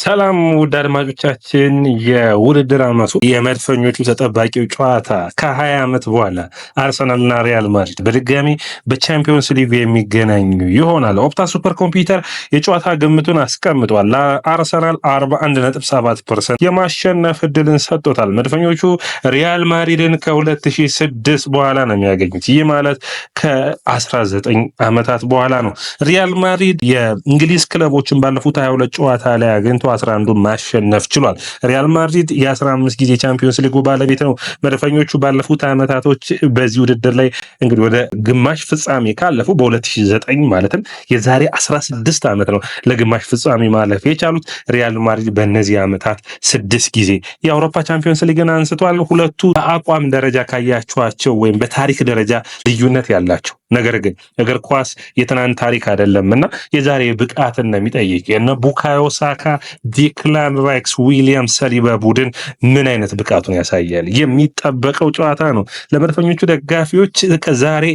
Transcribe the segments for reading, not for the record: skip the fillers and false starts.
ሰላም ውድ አድማጮቻችን፣ የውድድር ዓመቱ የመድፈኞቹ ተጠባቂው ጨዋታ ከ20 ዓመት በኋላ አርሰናልና ሪያል ማድሪድ በድጋሚ በቻምፒዮንስ ሊግ የሚገናኙ ይሆናል። ኦፕታ ሱፐር ኮምፒውተር የጨዋታ ግምቱን አስቀምጧል። ለአርሰናል 41.7% የማሸነፍ እድልን ሰጥቶታል። መድፈኞቹ ሪያል ማድሪድን ከ2006 በኋላ ነው የሚያገኙት። ይህ ማለት ከ19 ዓመታት በኋላ ነው። ሪያል ማድሪድ የእንግሊዝ ክለቦችን ባለፉት 22 ጨዋታ ላይ አግኝቶ 11ዱን ማሸነፍ ችሏል። ሪያል ማድሪድ የ15 ጊዜ ቻምፒዮንስ ሊጉ ባለቤት ነው። መድፈኞቹ ባለፉት ዓመታቶች በዚህ ውድድር ላይ እንግዲህ ወደ ግማሽ ፍጻሜ ካለፉ በ2009 ማለትም የዛሬ 16 ዓመት ነው ለግማሽ ፍጻሜ ማለፍ የቻሉት። ሪያል ማድሪድ በእነዚህ ዓመታት 6 ጊዜ የአውሮፓ ቻምፒዮንስ ሊግን አንስቷል። ሁለቱ በአቋም ደረጃ ካያቸዋቸው ወይም በታሪክ ደረጃ ልዩነት ያላቸው፣ ነገር ግን እግር ኳስ የትናንት ታሪክ አይደለምና የዛሬ ብቃትን ነው የሚጠይቅ። የነ ቡካዮ ሳካ፣ ዲክላን ራይስ፣ ዊሊያም ሰሊባ ቡድን ምን አይነት ብቃቱን ያሳያል? የሚጠበቀው ጨዋታ ነው። ለመድፈኞቹ ደጋፊዎች ከዛሬ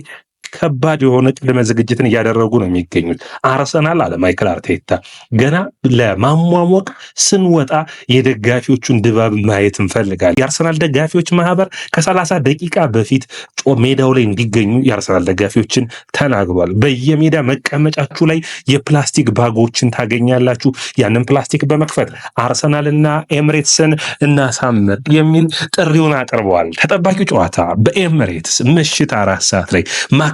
ከባድ የሆነ ቅድመ ዝግጅትን እያደረጉ ነው የሚገኙት። አርሰናል አለ ማይክል አርቴታ ገና ለማሟሟቅ ስንወጣ የደጋፊዎቹን ድባብ ማየት እንፈልጋለን። የአርሰናል ደጋፊዎች ማህበር ከ30 ደቂቃ በፊት ሜዳው ላይ እንዲገኙ የአርሰናል ደጋፊዎችን ተናግሯል። በየሜዳ መቀመጫችሁ ላይ የፕላስቲክ ባጎችን ታገኛላችሁ። ያንን ፕላስቲክ በመክፈት አርሰናልና ኤምሬትስን እናሳምር የሚል ጥሪውን አቅርበዋል። ተጠባቂው ጨዋታ በኤምሬትስ ምሽት 4 ሰዓት ላይ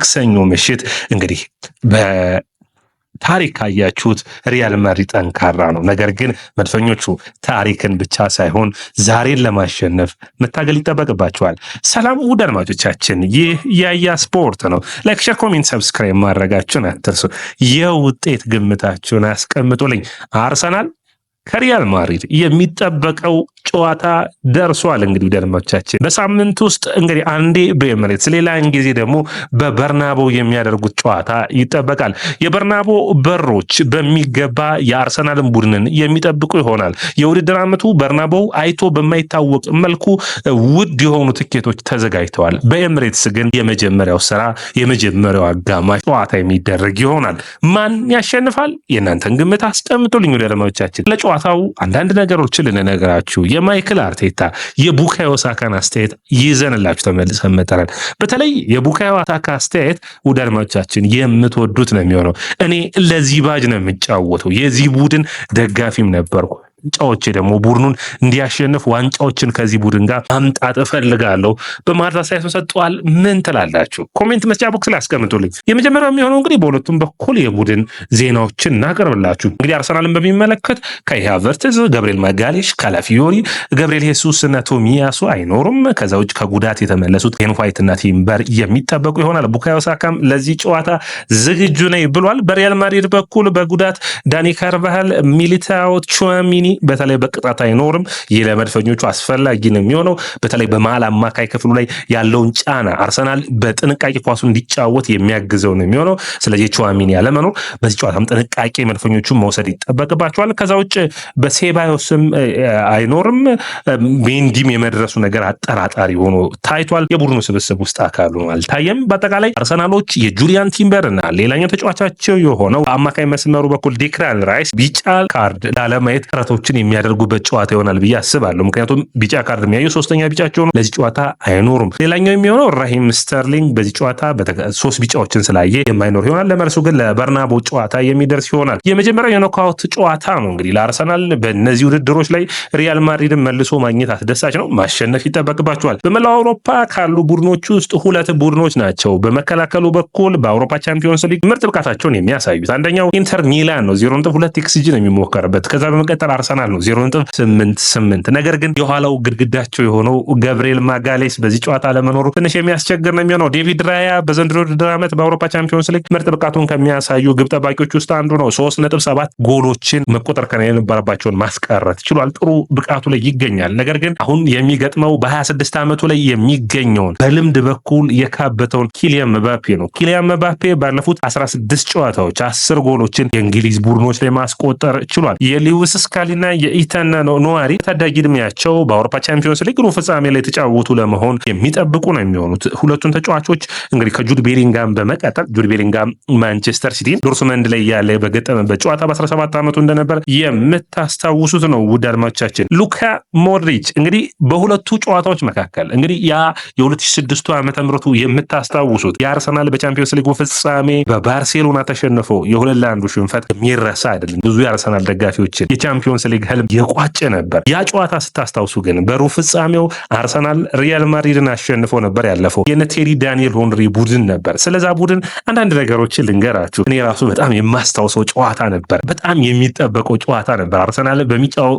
ማክሰኞ ምሽት እንግዲህ በታሪክ ካያችሁት ሪያል ማድሪድ ጠንካራ ነው። ነገር ግን መድፈኞቹ ታሪክን ብቻ ሳይሆን ዛሬን ለማሸነፍ መታገል ይጠበቅባቸዋል። ሰላም ውድ አድማጮቻችን፣ ይህ ያያ ስፖርት ነው። ላይክ፣ ሼር፣ ኮሜንት፣ ሰብስክራይብ ማድረጋችሁን አትርሱ። የውጤት ግምታችሁን አስቀምጡልኝ። አርሰናል ከሪያል ማድሪድ የሚጠበቀው ጨዋታ ደርሷል። እንግዲህ ደልማቻችን በሳምንት ውስጥ እንግዲህ አንዴ በኤምሬትስ ሌላን ጊዜ ደግሞ በበርናቦ የሚያደርጉት ጨዋታ ይጠበቃል። የበርናቦ በሮች በሚገባ የአርሰናልን ቡድንን የሚጠብቁ ይሆናል። የውድድር ዓመቱ በርናቦ አይቶ በማይታወቅ መልኩ ውድ የሆኑ ትኬቶች ተዘጋጅተዋል። በኤምሬትስ ግን የመጀመሪያው ስራ የመጀመሪያው አጋማሽ ጨዋታ የሚደረግ ይሆናል። ማን ያሸንፋል? የእናንተን ግምት አስቀምጡልኝ ደልማቻችን። ለጨዋታው አንዳንድ ነገሮችን ልንነግራችሁ የማይክል አርቴታ የቡካዮ ሳካን አስተያየት ይዘንላችሁ ተመልሰን መጥተናል። በተለይ የቡካዮ ሳካ አስተያየት ውድ አድማጮቻችን የምትወዱት ነው የሚሆነው። እኔ ለዚህ ባጅ ነው የምጫወተው፣ የዚህ ቡድን ደጋፊም ነበርኩ። ዋንጫዎች ደግሞ ቡድኑን እንዲያሸንፍ ዋንጫዎችን ከዚህ ቡድን ጋር ማምጣት እፈልጋለሁ በማለት አስተያየት ሰጥቷል። ምን ትላላችሁ? ኮሜንት መስጫ ቦክስ ላይ አስቀምጡልኝ። የመጀመሪያው የሚሆነው እንግዲህ በሁለቱም በኩል የቡድን ዜናዎችን እናቀርብላችሁ። እንግዲህ አርሰናልን በሚመለከት ካይ ሃቨርትዝ፣ ገብርኤል ማጋሌሽ፣ ካላፊዮሪ፣ ገብርኤል ሄሱስ እና ቶሚያሱ አይኖሩም። ከዛ ውጭ ከጉዳት የተመለሱት ቤን ዋይት እና ቲምበር የሚጠበቁ ይሆናል። ቡካዮ ሳካም ለዚህ ጨዋታ ዝግጁ ነኝ ብሏል። በሪያል ማድሪድ በኩል በጉዳት ዳኒ ካርቫሃል፣ ሚሊታኦ፣ ቹዋሚኒ በተለይ በቅጣት አይኖርም። ይህ ለመድፈኞቹ አስፈላጊ ነው የሚሆነው። በተለይ በመሃል አማካይ ክፍሉ ላይ ያለውን ጫና አርሰናል በጥንቃቄ ኳሱን እንዲጫወት የሚያግዘው ነው የሚሆነው። ስለዚህ ቹዋሚኒ ያለመኖር በዚህ ጨዋታም ጥንቃቄ መድፈኞቹን መውሰድ ይጠበቅባቸዋል። ከዛ ውጭ በሴባዮስም አይኖርም። ቤንዲም የመድረሱ ነገር አጠራጣሪ ሆኖ ታይቷል። የቡድኑ ስብስብ ውስጥ አካሉ አልታየም። በአጠቃላይ አርሰናሎች የጁሊያን ቲምበር እና ሌላኛው ተጫዋቻቸው የሆነው በአማካይ መስመሩ በኩል ዲክላን ራይስ ቢጫ ካርድ ላለማየት ጥረቶችን የሚያደርጉበት ጨዋታ ይሆናል ብዬ አስባለሁ። ምክንያቱም ቢጫ ካርድ የሚያዩ ሶስተኛ ቢጫቸው ነው። ለዚህ ጨዋታ አይኖሩም። ሌላኛው የሚሆነው ራሂም ስተርሊንግ በዚህ ጨዋታ 3 ቢጫዎችን ስላየ የማይኖር ይሆናል። ለመርሱ ግን ለበርናቦ ጨዋታ የሚደርስ ይሆናል። የመጀመሪያው የኖካውት ጨዋታ ነው። እንግዲህ ለአርሰናል በእነዚህ ውድድሮች ላይ ሪያል ማድሪድን መልሶ ማግኘት አስደሳች ነው። ማሸነፍ ይጠበቅባቸዋል። በመላው አውሮፓ ካሉ ቡድኖች ውስጥ 2 ቡድኖች ናቸው በመከላከሉ በኩል በአውሮፓ ቻምፒዮንስ ሊግ ምርጥ ብቃታቸውን የሚያሳዩት። አንደኛው ኢንተር ሚላን ነው፣ 0.2 ኤክስጂ ነው የሚሞከርበት። ከዛ በመቀጠል አርሰናል ነው 0.88። ነገር ግን የኋላው ግድግዳቸው የሆነው ገብርኤል ማጋሌስ በዚህ ጨዋታ ለመኖሩ ትንሽ የሚያስቸግር ነው የሚሆነው። ዴቪድ ራያ በዘንድሮ ውድድር ዓመት በአውሮፓ ቻምፒዮንስ ሊግ ምርጥ ብቃቱን ከሚያሳዩ ግብ ጠባቂዎች ውስጥ አንዱ ነው። 3.7 ጎሎችን መቆጠር ከነበረባቸውን ማስቀረት ችሏል። ጥሩ ብቃቱ ላይ ይገኛል። ነገር ግን አሁን የሚገጥመው በ26 ዓመቱ ላይ የሚገኘውን በልምድ በኩል የካበተውን ኪሊያን ምባፔ ነው። ኪሊያን ምባፔ ባለፉት 16 ጨዋታዎች 10 ጎሎችን የእንግሊዝ ቡድኖች ላይ ማስቆጠር ችሏል። የሊዊስ ስካሊና እና የኢተን ኖዋሪ ታዳጊ እድሜያቸው በአውሮፓ ቻምፒዮንስ ሊግ ሩብ ፍጻሜ ላይ የተጫወቱ ለመሆን የሚጠብቁ ነው የሚሆኑት። ሁለቱን ተጫዋቾች እንግዲህ ከጁድ ቤሊንጋም በመቀጠል ጁድ ቤሊንጋም ማንቸስተር ሲቲ ዶርትመንድ ላይ ያለ በገጠመበት ጨዋታ በ17 ዓመቱ እንደነበር የምታስታውሱት ነው። ውድ አድማጮቻችን ሉካ ሞድሪች እንግዲህ በሁለቱ ጨዋታዎች መካከል እንግዲህ ያ የ2006 ዓመተ ምህረቱ የምታስታውሱት የአርሰናል በቻምፒዮንስ ሊግ ፍጻሜ በባርሴሎና ተሸንፎ የ2-1 ሽንፈት የሚረሳ አይደለም። ብዙ የአርሰናል ደጋፊዎችን የቻምፒዮንስ ሊግ ህልም የቋጨ ነበር። ያ ጨዋታ ስታስታውሱ ግን በሩብ ፍጻሜው አርሰናል ሪያል ማድሪድን አሸንፎ ነበር ያለፈው። የነ ቴሪ ዳንኤል ሆንሪ ቡድን ነበር። ስለዛ ቡድን አንዳንድ ነገሮችን ልንገራችሁ። እኔ ራሱ በጣም የማስታውሰው ጨዋታ ነበር። በጣም የሚጠበቀው ጨዋታ ነበር። አርሰናል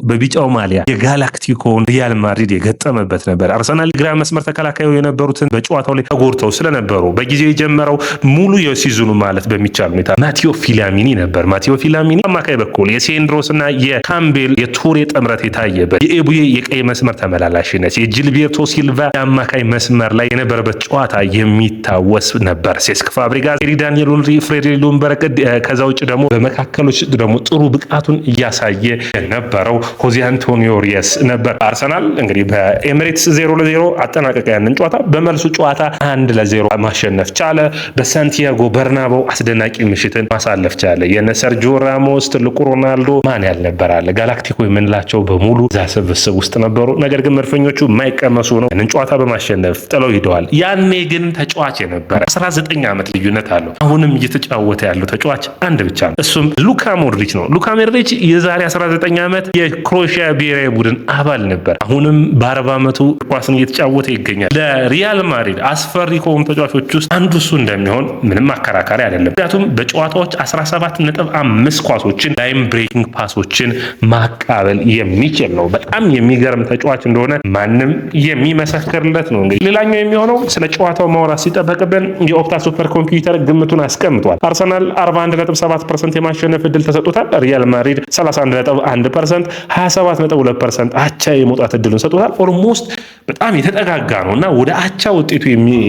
በቢጫው ማሊያ የጋላክቲኮን ሪያል ማድሪድ የገጠመበት ነበር። አርሰናል ግራ መስመር ተከላካዩ የነበሩትን በጨዋታው ላይ ተጎድተው ስለነበሩ በጊዜው የጀመረው ሙሉ የሲዝኑ ማለት በሚቻል ሁኔታ ማቴዎ ፊላሚኒ ነበር። ማቴዎ ፊላሚኒ አማካይ በኩል የሴንድሮስ እና የካምቤል የቱሬ ጥምረት የታየበት የኤቡዬ የቀይ መስመር ተመላላሽነት የጂልቤርቶ ሲልቫ የአማካይ መስመር ላይ የነበረበት ጨዋታ የሚታወስ ነበር። ሴስክ ፋብሪጋስ፣ ቴሪ ዳንኤል ሄንሪ፣ ፍሬድሪክ ሉምበርግ ከዛ ውጭ ደግሞ በመካከሎች ደግሞ ጥሩ ብቃቱን እያሳየ የነበረው ሆዜ አንቶኒዮ ሪየስ ነበር። አርሰናል እንግዲህ በኤሚሬትስ 0-0 አጠናቀቀ ያንን ጨዋታ። በመልሱ ጨዋታ 1-0 ማሸነፍ ቻለ። በሳንቲያጎ በርናባው አስደናቂ ምሽትን ማሳለፍ ቻለ። የነ ሰርጂዮ ራሞስ፣ ትልቁ ሮናልዶ ማን ያልነበራለ ጋላክቲኮ የምንላቸው በሙሉ እዛ ስብስብ ውስጥ ነበሩ። ነገር ግን መድፈኞቹ የማይቀመሱ ነው። ያንን ጨዋታ በማሸነፍ ጥለው ሂደዋል። ያኔ ግን ተጫዋች የነበረ 19 ዓመት ልዩነት አለው። አሁንም እየተጫወተ ያለው ተጫዋች አንድ ብቻ ነው። እሱም ሉካ ሞድሪች ነው። ሉካ ሞድሪች የዛሬ 19 ዓመት የክሮኤሺያ ብሔራዊ ቡድን አባል ነበር። አሁንም በ40 ዓመቱ ኳስን እየተጫወተ ይገኛል። ለሪያል ማድሪድ አስፈሪ ከሆኑ ተጫዋቾች ውስጥ አንዱ እሱ እንደሚሆን ምንም አከራካሪ አይደለም። ምክንያቱም በጨዋታዎች 17.5 ኳሶችን ላይም ብሬኪንግ ፓሶችን ማቃበል የሚችል ነው። በጣም የሚገርም ተጫዋች እንደሆነ ማንም የሚመሰክርለት ነው። እንግዲህ ሌላኛው የሚሆነው ስለ ጨዋታው ማውራት ሲጠበቅብን የኦፕታ ሱፐር ኮምፒውተር ግምቱን አስቀምጧል። አርሰናል 41.7% የማሸነፍ እድል ተሰጥቶታል። ሪያል ማድሪድ 31.1%፣ 27.2% አቻ የመውጣት እድሉን ሰጥቶታል። ኦልሞስት በጣም የተጠጋጋ ነውና ወደ አቻ ውጤቱ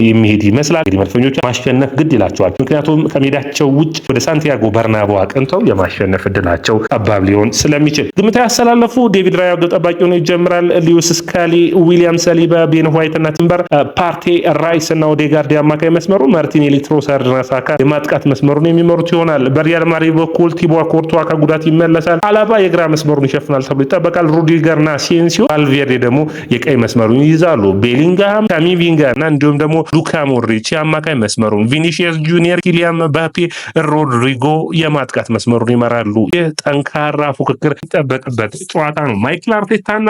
የሚሄድ ይመስላል። እንግዲህ መድፈኞቹ ማሸነፍ ግድ ይላቸዋል። ምክንያቱም ከሜዳቸው ውጭ ወደ ሳንቲያጎ በርናባው አቅንተው የማሸነፍ እድላቸው ጠባብ ሊሆን ስለሚችል ግምታ ያስተላለፉ ዴቪድ ራያ ግብ ጠባቂ ሆኖ ይጀምራል። ሊዩስ ስካሊ፣ ዊሊያም ሰሊባ፣ ቤን ዋይት እና ቲምበር፣ ፓርቴ፣ ራይስ እና ኦዴጋርድ የአማካይ መስመሩ፣ ማርቲኔሊ፣ ትሮሳርድ እና ሳካ የማጥቃት መስመሩን የሚመሩት ይሆናል። በሪያል ማድሪድ በኩል ቲቦ ኮርቷ ከጉዳት ይመለሳል። አላባ የግራ መስመሩን ይሸፍናል ተብሎ ይጠበቃል። ሩዲገር እና ሴንሲዮ፣ ቫልቬርዴ ደግሞ የቀይ መስመሩን ይይዛሉ። ቤሊንግሃም፣ ካሚቪንጋ እና እንዲሁም ደግሞ ሉካ ሞድሪች የአማካይ መስመሩን፣ ቪኒሺየስ ጁኒየር፣ ኪሊያን ምባፔ፣ ሮድሪጎ የማጥቃት መስመሩን ይመራሉ። ይህ ጠንካራ ፉክክር ይጠበቅበት ጨዋታ ነው። ማይክል አርቴታና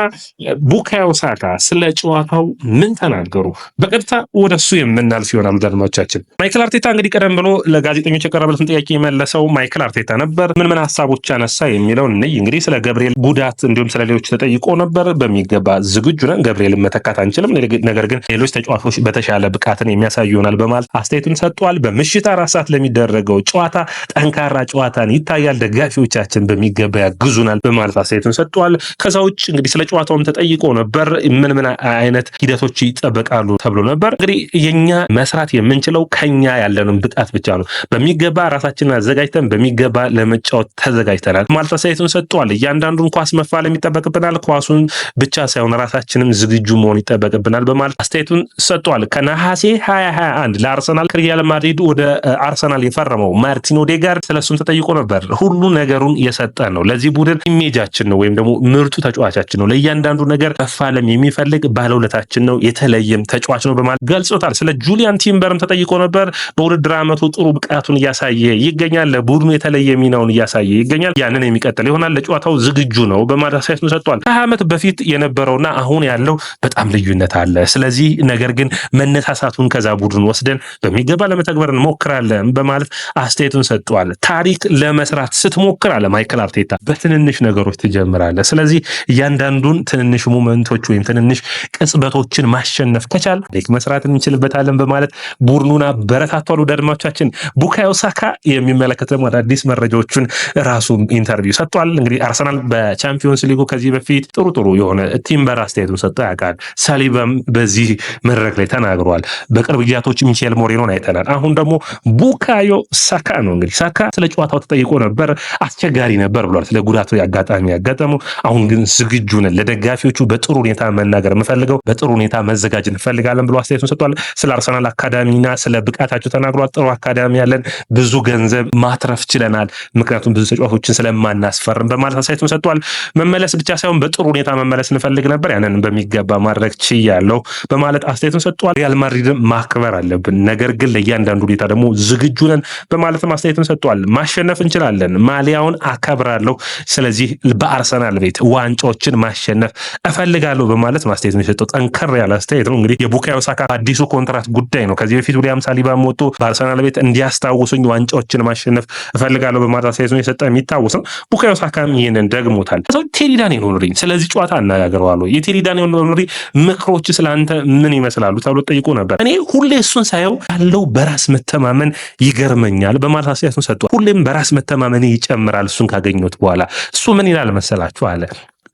ቡካዮ ሳካ ስለ ጨዋታው ምን ተናገሩ? በቀጥታ ወደሱ የምናልፍ ይሆናል። አድማጮቻችን ማይክል አርቴታ እንግዲህ ቀደም ብሎ ለጋዜጠኞች የቀረበለትን ጥያቄ የመለሰው ማይክል አርቴታ ነበር። ምን ሀሳቦች አነሳ የሚለው እንግዲህ ስለ ገብርኤል ጉዳት እንዲሁም ስለ ሌሎች ተጠይቆ ነበር። በሚገባ ዝግጁ ነን፣ ገብርኤልን መተካት አንችልም፣ ነገር ግን ሌሎች ተጫዋቾች በተሻለ ብቃትን የሚያሳዩ ይሆናል በማለት አስተያየቱን ሰጥቷል። በምሽት 4 ሰዓት ለሚደረገው ጨዋታ ጠንካራ ጨዋታን ይታያል፣ ደጋፊዎቻችን በሚገባ ያግዙናል በማለት አስተያየቱን ሰጥቷል። ከዛ ውጭ እንግዲህ ስለ ጨዋታውም ተጠይቆ ነበር። ምን አይነት ሂደቶች ይጠበቃሉ ተብሎ ነበር። እንግዲህ የኛ መስራት የምንችለው ከኛ ያለንን ብቃት ብቻ ነው። በሚገባ ራሳችንን አዘጋጅተን በሚገባ ለመጫወት ተዘጋጅተናል ማለት አስተያየቱን ሰጥቷል። እያንዳንዱን ኳስ መፋለም ይጠበቅብናል፣ ኳሱን ብቻ ሳይሆን ራሳችንም ዝግጁ መሆን ይጠበቅብናል በማለት አስተያየቱን ሰጥቷል። ከነሐሴ 2021 ለአርሰናል ከሪያል ማድሪድ ወደ አርሰናል የፈረመው ማርቲን ኦዴጋርድ ስለሱም ተጠይቆ ነበር። ሁሉ ነገሩን የሰጠ ነው፣ ለዚህ ቡድን ኢሜጃችን ነው ወይም ደግሞ ምርጡ ተጫዋቻችን ነው፣ ለእያንዳንዱ ነገር መፋለም የሚፈልግ ባለውለታችን ነው፣ የተለየም ተጫዋች ነው በማለት ገልጾታል። ስለ ጁሊያን ቲምበርም ተጠይቆ ነበር። በውድድር ዓመቱ ጥሩ ብቃቱን እያሳየ ይገኛል፣ ለቡድኑ የተለየ ሚናውን እያሳየ ይገኛል፣ ያንን የሚቀጥል ይሆናል፣ ለጨዋታው ዝግጁ ነው በማለት አስተያየቱን ሰጥቷል። ከ20 ዓመት በፊት የነበረውና አሁን ያለው በጣም ልዩነት አለ። ስለዚህ ነገር ግን መነሳሳቱን ከዛ ቡድን ወስደን በሚገባ ለመተግበር እንሞክራለን በማለት አስተያየቱን ሰጥቷል። ታሪክ ለመስራት ስትሞክር አለ ማይክል አርቴታ በትንንሽ ነገሮች ትጀምራለህ። ስለዚህ እያንዳንዱን ትንንሽ ሞመንቶች ወይም ትንንሽ ቅጽበቶችን ማሸነፍ ከቻል ታሪክ መስራት እንችልበታለን በማለት ቡድኑን አበረታቷል። ወደ አድማጮቻችን ቡካዮ ሳካ የሚመለከት ደግሞ አዳዲስ መረጃዎችን ራሱ ኢንተርቪው ሰጥቷል። እንግዲህ አርሰናል በቻምፒዮንስ ሊጉ ከዚህ በፊት ጥሩ የሆነ ቲምበር አስተያየቱን ሰጥቶ ያውቃል። ሳሊባም በዚህ መድረክ ላይ ተናግሯል። በቅርብ ጊዜያቶች ሚሼል ሞሪኖን አይተናል። አሁን ደግሞ ቡካዮ ሳካ ነው። እንግዲህ ሳካ ስለ ጨዋታው ተጠይቆ ነበር። አስቸጋሪ ነበር ብሏል። ስለ ጉዳቱ ያጋጠመው አጋጣሚ ያጋጠመው። አሁን ግን ዝግጁ ነን፣ ለደጋፊዎቹ በጥሩ ሁኔታ መናገር የምፈልገው በጥሩ ሁኔታ መዘጋጀት እንፈልጋለን ብሎ አስተያየቱን ሰጥቷል። ስለ አርሰናል አካዳሚና ስለ ብቃታቸው ተናግሯል። ጥሩ አካዳሚ ያለን፣ ብዙ ገንዘብ ማትረፍ ችለናል፣ ምክንያቱም ብዙ ተጫዋቾችን ስለማናስፈርም በማለት አስተያየቱን ሰጥቷል። መመለስ ብቻ ሳይሆን በጥሩ ሁኔታ መመለስ እንፈልግ ነበር፣ ያንን በሚገባ ማድረግ ችያለሁ በማለት አስተያየቱን ሰጥቷል። ሪያል ማድሪድን ማክበር አለብን፣ ነገር ግን ለእያንዳንዱ ሁኔታ ደግሞ ዝግጁ ነን በማለትም አስተያየቱን ሰጥቷል። ማሸነፍ እንችላለን፣ ማሊያውን አከብራለሁ፣ ስለዚህ በአርሰናል ቤት ዋንጫዎችን ማሸነፍ እፈልጋለሁ በማለት አስተያየቱን የሰጠው ጠንከር ያለ አስተያየት ነው። እንግዲህ የቡካዮ ሳካ አዲሱ ኮንትራት ጉዳይ ነው። ከዚህ በፊት ዊሊያም ሳሊባ ወጥቶ በአርሰናል ቤት እንዲያስታውሱኝ ዋንጫዎችን ማሸነፍ እፈልጋለሁ በማለት አስተያየቱን የሰጠ የሚታወስ ነው። ቡካዮ ሳካም ይህንን ደግሞታል። ቴሪ ዳንኤል ሄንሪ ስለዚህ ጨዋታ አነጋግረዋለሁ። የቴሪ ዳንኤል ሄንሪ ምክሮች ስለአንተ ምን ይመስላሉ ተብሎ ጠይቆ ነበር። እኔ ሁሌ እሱን ሳየው ያለው በራስ መተማመን ይገርመኛል በማለት አስተያየቱን ሰጥቷል። ሁሌም በራስ መተማመን ይጨምራል እሱን ካገኘሁት በኋላ። እሱ ምን ይላል መሰላችሁ አለ፣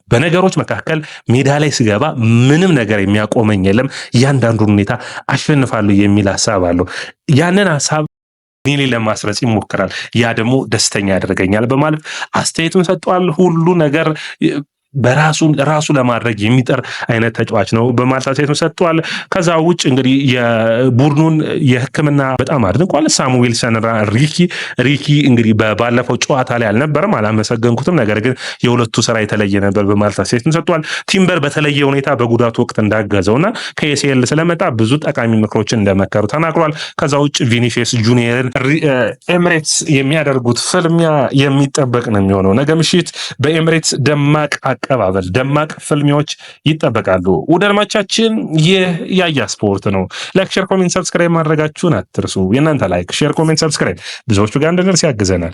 በነገሮች መካከል ሜዳ ላይ ስገባ ምንም ነገር የሚያቆመኝ የለም፣ እያንዳንዱን ሁኔታ አሸንፋለሁ የሚል ሀሳብ አለው። ያንን ሀሳብ ኔሊ ለማስረጽ ይሞክራል። ያ ደግሞ ደስተኛ ያደርገኛል በማለት አስተያየቱን ሰጥቷል። ሁሉ ነገር ራሱ ለማድረግ የሚጠር አይነት ተጫዋች ነው በማለት አስተያየቱን ሰጥቷል። ከዛ ውጭ እንግዲህ የቡድኑን የሕክምና በጣም አድንቋል። ሳሙኤልሰን ሪኪ እንግዲህ ባለፈው ጨዋታ ላይ አልነበረም፣ አላመሰገንኩትም፣ ነገር ግን የሁለቱ ስራ የተለየ ነበር በማለት አስተያየቱን ሰጥቷል። ቲምበር በተለየ ሁኔታ በጉዳቱ ወቅት እንዳገዘውና ከኤሲኤል ስለመጣ ብዙ ጠቃሚ ምክሮችን እንደመከሩ ተናግሯል። ከዛ ውጭ ቪኒሲየስ ጁኒየርን ኤምሬትስ የሚያደርጉት ፍልሚያ የሚጠበቅ ነው የሚሆነው። ነገ ምሽት በኤምሬትስ ደማቅ አቀባበል፣ ደማቅ ፍልሚያዎች ይጠበቃሉ። ውድ አድማጮቻችን ይህ ያያ ስፖርት ነው። ላይክ፣ ሼር፣ ኮሜንት፣ ሰብስክራይብ ማድረጋችሁን አትርሱ። የእናንተ ላይክ፣ ሼር፣ ኮሜንት፣ ሰብስክራይብ ብዙዎቹ ጋር እንድንደርስ ያግዘናል።